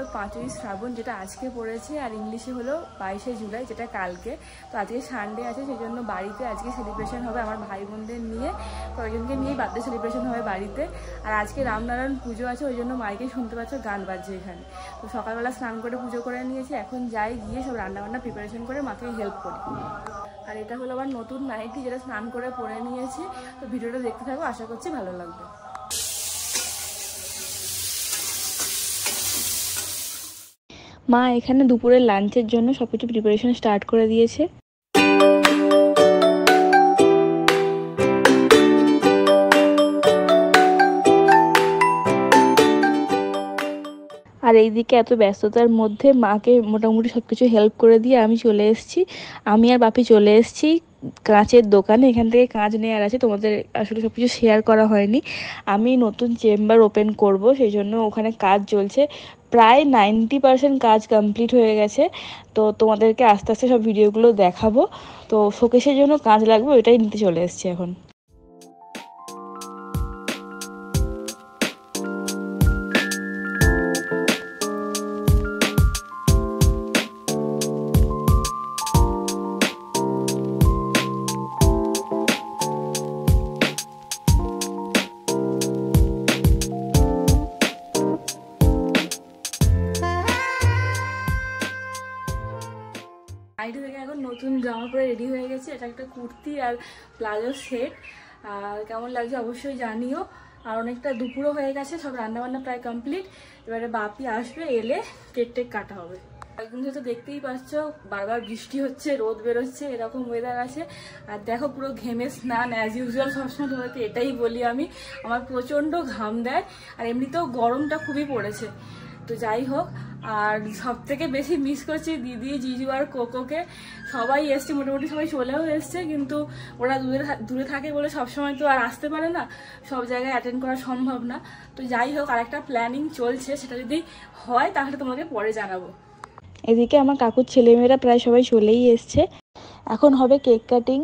হলো 5ই শ্রাবণ, যেটা আজকে পড়েছে, আর ইংলিশে হলো 22শে জুলাই, যেটা কালকে। তো আজকে সানডে আছে, সেই জন্য বাড়িতে আজকে সেলিব্রেশন হবে আমার ভাই বোনদের নিয়ে, কয়েকজনকে নিয়ে বার্থডে সেলিব্রেশন হবে বাড়িতে। আর আজকে রামনারায়ণ পুজো আছে, ওই জন্য মাইকে শুনতে পাচ্ছ গান বাজছে এখানে। তো সকালবেলা স্নান করে পুজো করে নিয়েছি, এখন যাই গিয়ে সব রান্নাবান্না প্রিপারেশন করে মাকে হেল্প করি। আর এটা হলো আমার নতুন নাইটি, যেটা স্নান করে পরে নিয়েছি। তো ভিডিওটা দেখতে থাকো, আশা করছি ভালো লাগবে। মা এখানে দুপুরের লাঞ্চের জন্য সবকিছু প্রিপারেশন স্টার্ট করে দিয়েছে। আর এইদিকে এত ব্যস্ততার মধ্যে মাকে মোটামুটি সব কিছু হেল্প করে দিয়ে আমি চলে এসেছি। আমি আর বাপি চলে এসেছি কাঁচের দোকানে। এখান থেকে কাঁচ নেওয়ার আছে, তোমাদের আসলে সব কিছু শেয়ার করা হয়নি। আমি নতুন চেম্বার ওপেন করব, সেই জন্য ওখানে কাজ চলছে। প্রায় 90% কাজ কমপ্লিট হয়ে গেছে। তো তোমাদেরকে আস্তে আস্তে সব ভিডিওগুলো দেখাবো। তো শোকেসের জন্য কাঁচ লাগবে, ওইটাই নিতে চলে এসেছি এখন। আইডি থেকে এখন নতুন জামা পরে রেডি হয়ে গেছে। এটা একটা কুর্তি আর প্লাজো সেট। আর কেমন লাগছে অবশ্যই জানিও। আর অনেকটা দুপুরও হয়ে গেছে, সব রান্নাবান্না প্রায় কমপ্লিট। এবারে বাপি আসবে, এলে কেক টেক কাটা হবে। একদিন তো দেখতেই পাচ্ছ বারবার বৃষ্টি হচ্ছে, রোদ বেরোচ্ছে, এরকম ওয়েদার আছে। আর দেখো পুরো ঘেমে স্নান, অ্যাজ ইউজুয়াল সবসময় তোমাকে এটাই বলি আমি, আমার প্রচণ্ড ঘাম দেয়। আর এমনিতেও গরমটা খুবই পড়েছে। তো যাই হোক, আর সব থেকে বেশি মিস করছি দিদি, জিজু আর কোকোকে। সবাই এসছে, মোটামুটি সবাই চলেও এসছে, কিন্তু ওরা দূরে থাকে বলে সবসময় তো আর আসতে পারে না, সব জায়গায় অ্যাটেন্ড করা সম্ভব না। তো যাই হোক, আর একটা প্ল্যানিং চলছে, সেটা যদি হয় তাহলে তোমাকে পরে জানাবো। এদিকে আমার কাকুর ছেলেমেয়েরা প্রায় সবাই চলেই এসছে, এখন হবে cake cutting.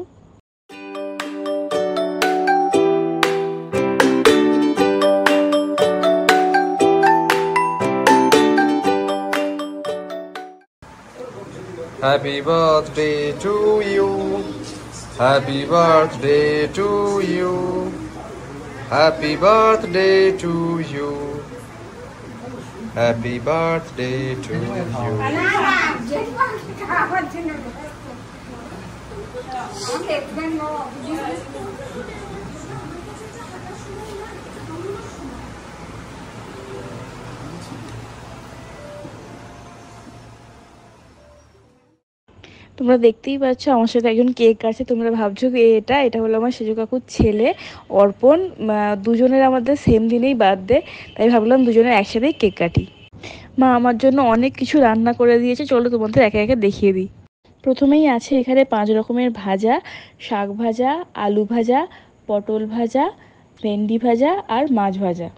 Happy birthday to you. Happy birthday to you. Happy birthday to you. Happy birthday to you. তোমরা দেখতেই পাচ্ছ আমার সাথে একজন কেক কাটছে। তোমরা ভাবছো এটা হলো আমার সেজু কাকুর ছেলে অর্পণ। দুজনের আমাদের সেম দিনেই বার্থডে, তাই ভাবলাম দুজনের একসাথেই কেক কাটি। মা আমার জন্য অনেক কিছু রান্না করে দিয়েছে, চলো তোমাদের একে একে দেখিয়ে দিই। প্রথমেই আছে এখানে 5 রকমের ভাজা, শাক ভাজা, আলু ভাজা, পটল ভাজা, ভেন্ডি ভাজা আর মাছ ভাজা।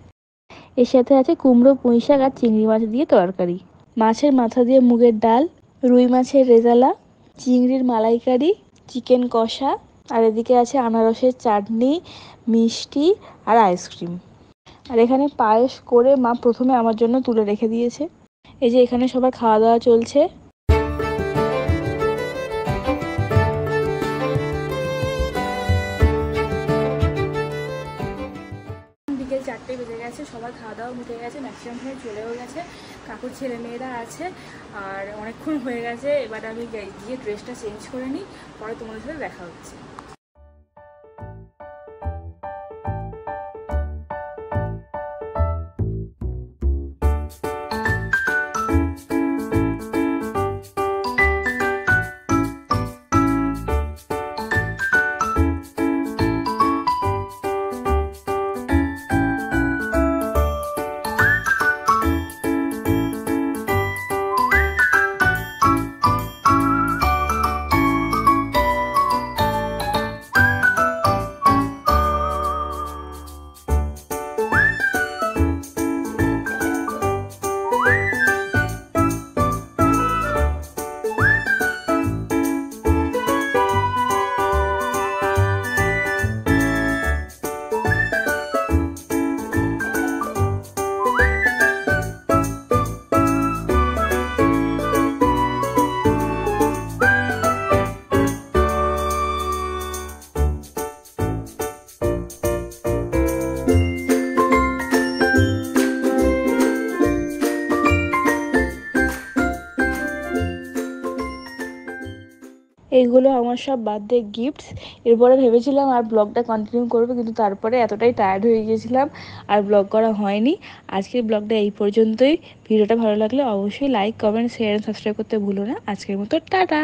এর সাথে আছে কুমড়ো, পুঁই শাক আর চিংড়ি মাছ দিয়ে তরকারি, মাছের মাথা দিয়ে মুগের ডাল, রুই মাছের রেজালা, চিংড়ির মালাইকারি, চিকেন কষা, আর এদিকে আছে আনারসের চাটনি, মিষ্টি আর আইসক্রিম। আর এখানে পায়েস করে মা প্রথমে আমার জন্য তুলে রেখে দিয়েছে। এই যে এখানে সবার খাওয়া দাওয়া চলছে। বিকেল 4টে বেজে গেছে, সবার খাওয়া দাওয়া উঠে গেছে, ম্যাক্সিমাম সময় চলেও গেছে। কাকুর ছেলে মেয়েরা আছে, আর অনেকক্ষণ হয়ে গেছে। এবার আমি গিয়ে ড্রেসটা চেঞ্জ করে নিই, পরে তোমাদের সাথে দেখা হচ্ছে। এইগুলো আমার সব বার্থডে গিফটস। এরপরে ভেবেছিলাম আর ব্লগটা কন্টিনিউ করবো, কিন্তু তারপরে এতটাই টায়ার্ড হয়ে গিয়েছিলাম আর ব্লগ করা হয়নি। আজকের ব্লগটা এই পর্যন্তই। ভিডিওটা ভালো লাগলে অবশ্যই লাইক, কমেন্ট, শেয়ার, সাবস্ক্রাইব করতে ভুলো না। আজকের মতো টাটা।